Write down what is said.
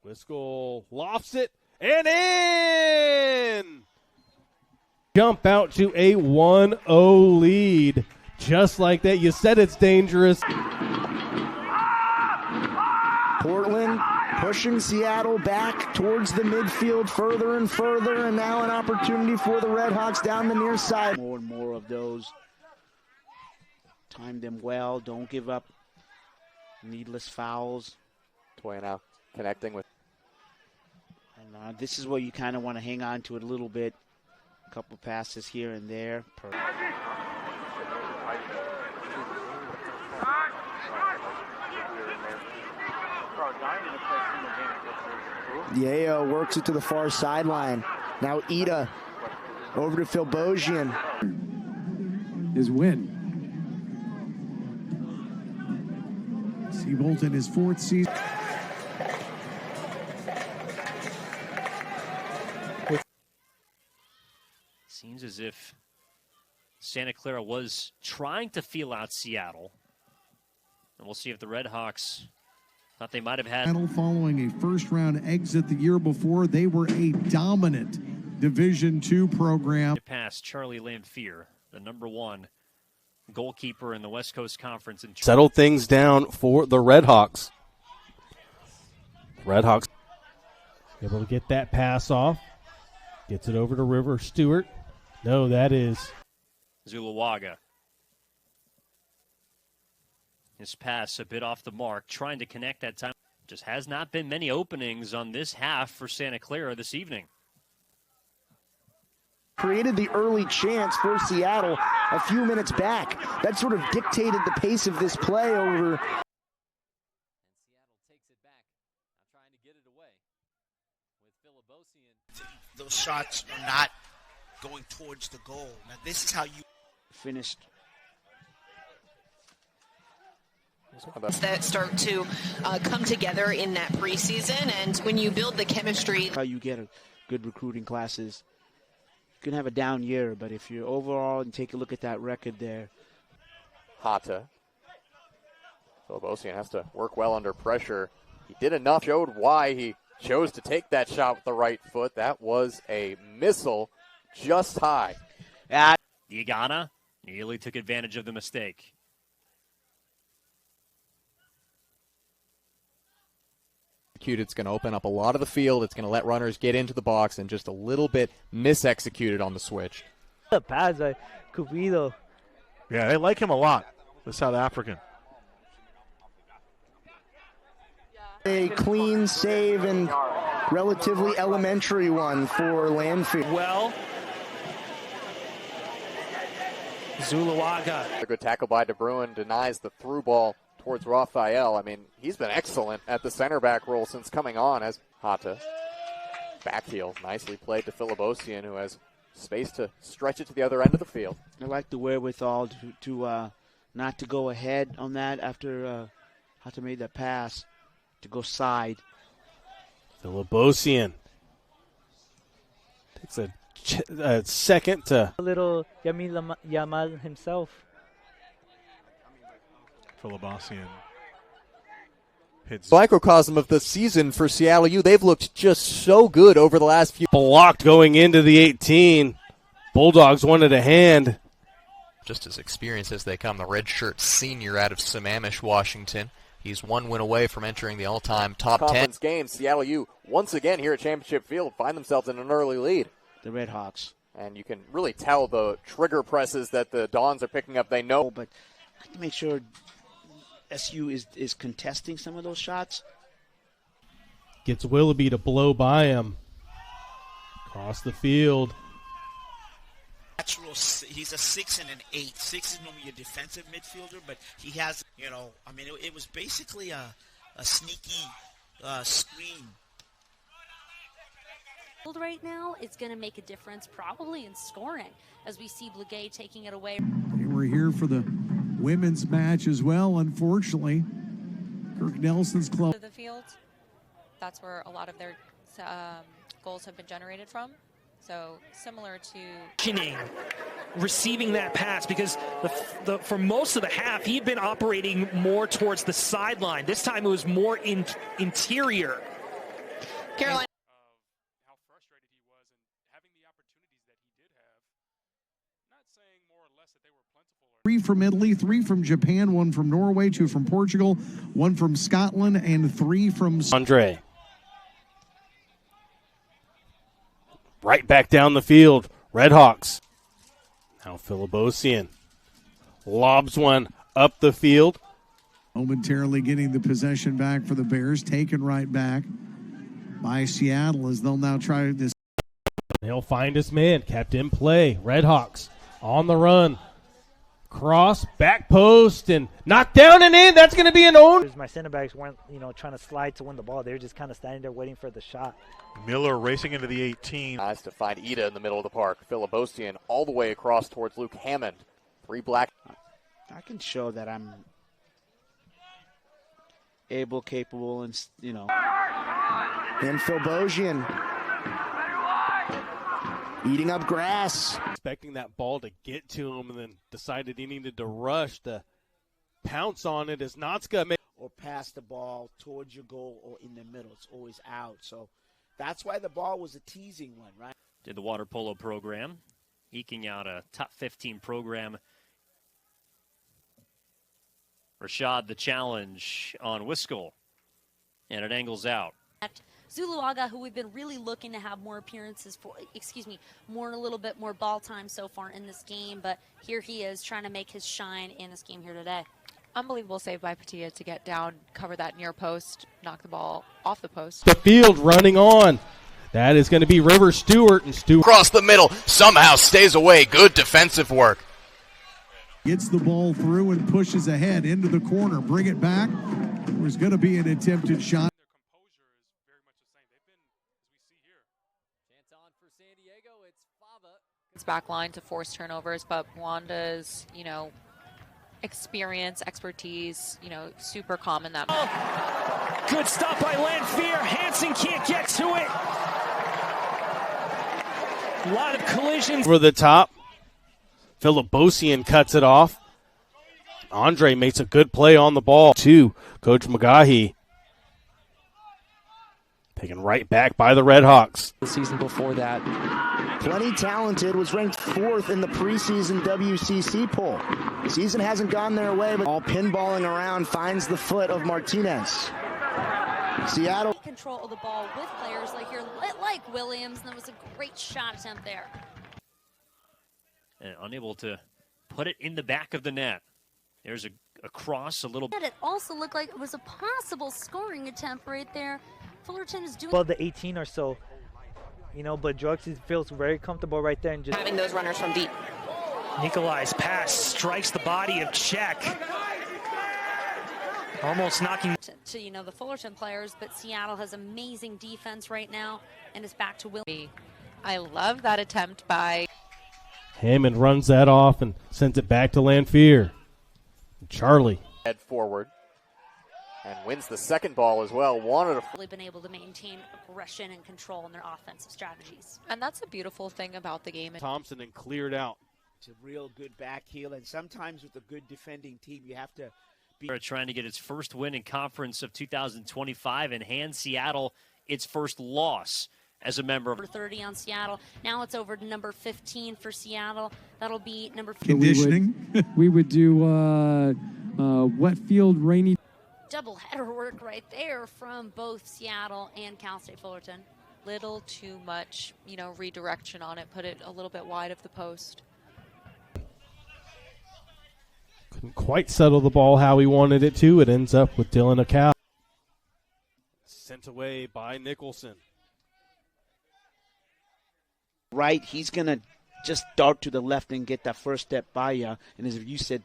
Wiskel lofts it and in! Jump out to a 1-0 lead. Just like that. You said it's dangerous. Portland pushing Seattle back towards the midfield further and further, and now an opportunity for the Redhawks down the near side. More and more of those. Time them well. Don't give up needless fouls. Toya now connecting with. And this is where you kind of want to hang on to it a little bit. A couple passes here and there. Yeo works it to the far sideline. Now Ida over to Philibbosian. His win. Seabolt in his fourth season. Seems as if Santa Clara was trying to feel out Seattle. And we'll see if the Redhawks thought they might have had. Following a first-round exit the year before, they were a dominant Division II program. Past Charlie Lamphere, the #1 goalkeeper in the West Coast Conference. And settle things down for the Redhawks. Redhawks able to get that pass off. Gets it over to River Stewart. No, that is Zulawaga. His pass a bit off the mark, trying to connect that time. Just has not been many openings on this half for Santa Clara this evening. Created the early chance for Seattle a few minutes back. That sort of dictated the pace of this play over. And Seattle takes it back, now trying to get it away with Philibbosian. Those shots are not going towards the goal. Now this is how you finished. That start to come together in that preseason, and when you build the chemistry. How you get a good recruiting classes. You can have a down year, but if you're overall and take a look at that record there. Hata. Philibbosian has to work well under pressure. He did enough, showed why he chose to take that shot with the right foot. That was a missile just high. Diagana nearly took advantage of the mistake. It's going to open up a lot of the field. It's going to let runners get into the box, and just a little bit misexecuted on the switch. The pass by Cupido. Yeah, they like him a lot, the South African. A clean save and relatively elementary one for Landfield. Well, Zulawaga. A good tackle by De Bruin denies the through ball towards Raphael. I mean, he's been excellent at the center back role since coming on as Hata. Backheel nicely played to Philibbosian, who has space to stretch it to the other end of the field. I like the wherewithal to not to go ahead on that after Hata made that pass, to go side. Philibbosian takes a second to. A little Yamil Yamal himself. Philibbosian hits. Microcosm of the season for Seattle U. They've looked just so good over the last few. Blocked going into the 18. Bulldogs wanted a hand. Just as experienced as they come, the redshirt senior out of Sammamish, Washington. He's one win away from entering the all-time top 10. Conference game, Seattle U once again here at Championship Field find themselves in an early lead. The Redhawks. And you can really tell the trigger presses that the Dons are picking up. They know. But I have to make sure SU is contesting some of those shots. Gets Willoughby to blow by him. Across the field. Natural, he's a 6 and an 8. 6 is normally a defensive midfielder, but he has, I mean, it was basically a sneaky screen. Right now, it's going to make a difference probably in scoring as we see Blagay taking it away. They were here for the women's match as well. Unfortunately, Kirk Nelson's club. The field, that's where a lot of their goals have been generated from. So similar to receiving that pass, because for most of the half he had been operating more towards the sideline. This time it was more interior. Carolina. How frustrated he was and having the opportunities that he did have. Not saying more or less that they were plentiful. 3 from Italy, 3 from Japan, 1 from Norway, 2 from Portugal, 1 from Scotland, and 3 from Andre. Right back down the field. Redhawks. Now Philibbosian lobs one up the field. Momentarily getting the possession back for the Bears, taken right back by Seattle as they'll now try this. He'll find his man, kept in play. Redhawks on the run. Cross, back post, and knocked down and in. That's going to be an own. My center backs weren't, trying to slide to win the ball. They were just kind of standing there waiting for the shot. Miller racing into the 18. Nice to find Ida in the middle of the park. Philibbosian all the way across towards Luke Hammond. 3 black. I can show that I'm able, capable, and, And Philibbosian eating up grass. Expecting that ball to get to him and then decided he needed to rush to pounce on it as Notska. Or pass the ball towards your goal or in the middle. It's always out. So that's why the ball was a teasing one, right? Did the water polo program, eking out a top 15 program. Rashad the challenge on Wiskel, and it angles out. Zuluaga, who we've been really looking to have more appearances for, a little bit more ball time so far in this game, but here he is trying to make his shine in this game here today. Unbelievable save by Petilla to get down, cover that near post, knock the ball off the post. The field running on. That is going to be River Stewart, and Stewart across the middle, somehow stays away. Good defensive work. Gets the ball through and pushes ahead into the corner. Bring it back. There's going to be an attempted shot. It's back line to force turnovers, but Wanda's, experience, expertise, super common that. Good stop by Lanfear. Hansen can't get to it. A lot of collisions. Over the top. Philibbosian cuts it off. Andre makes a good play on the ball, too. Coach McGahee taken right back by the Redhawks. The season before that. Plenty talented, was ranked 4th in the preseason WCC poll. Season hasn't gone their way, but all pinballing around finds the foot of Martinez. Seattle. Control of the ball with players like Williams, and that was a great shot attempt there. And unable to put it in the back of the net. There's a cross, a little. It also looked like it was a possible scoring attempt right there. Fullerton is doing. Well, the 18 or so, but Drugs feels very comfortable right there and just having those runners from deep. Nikolai's pass strikes the body of Czech. Almost knocking to the Fullerton players, but Seattle has amazing defense right now and is back to Will. I love that attempt by Hammond runs that off and sends it back to Lanfear. Charlie. Head forward and wins the second ball as well. Wanted to really been able to maintain aggression and control in their offensive strategies. And that's a beautiful thing about the game. Thompson and cleared out. It's a real good back heel, and sometimes with a good defending team, you have to be trying to get its first win in conference of 2025 and hand Seattle its first loss as a member of. Number 30 on Seattle. Now it's over to number 15 for Seattle. That'll be number. Conditioning. We would do wet field, rainy. Double header work right there from both Seattle and Cal State Fullerton. Little too much, redirection on it. Put it a little bit wide of the post. Couldn't quite settle the ball how he wanted it to. It ends up with Dylan Acal. Sent away by Nicholson. Right, he's going to just dart to the left and get that first step by you. And as you said,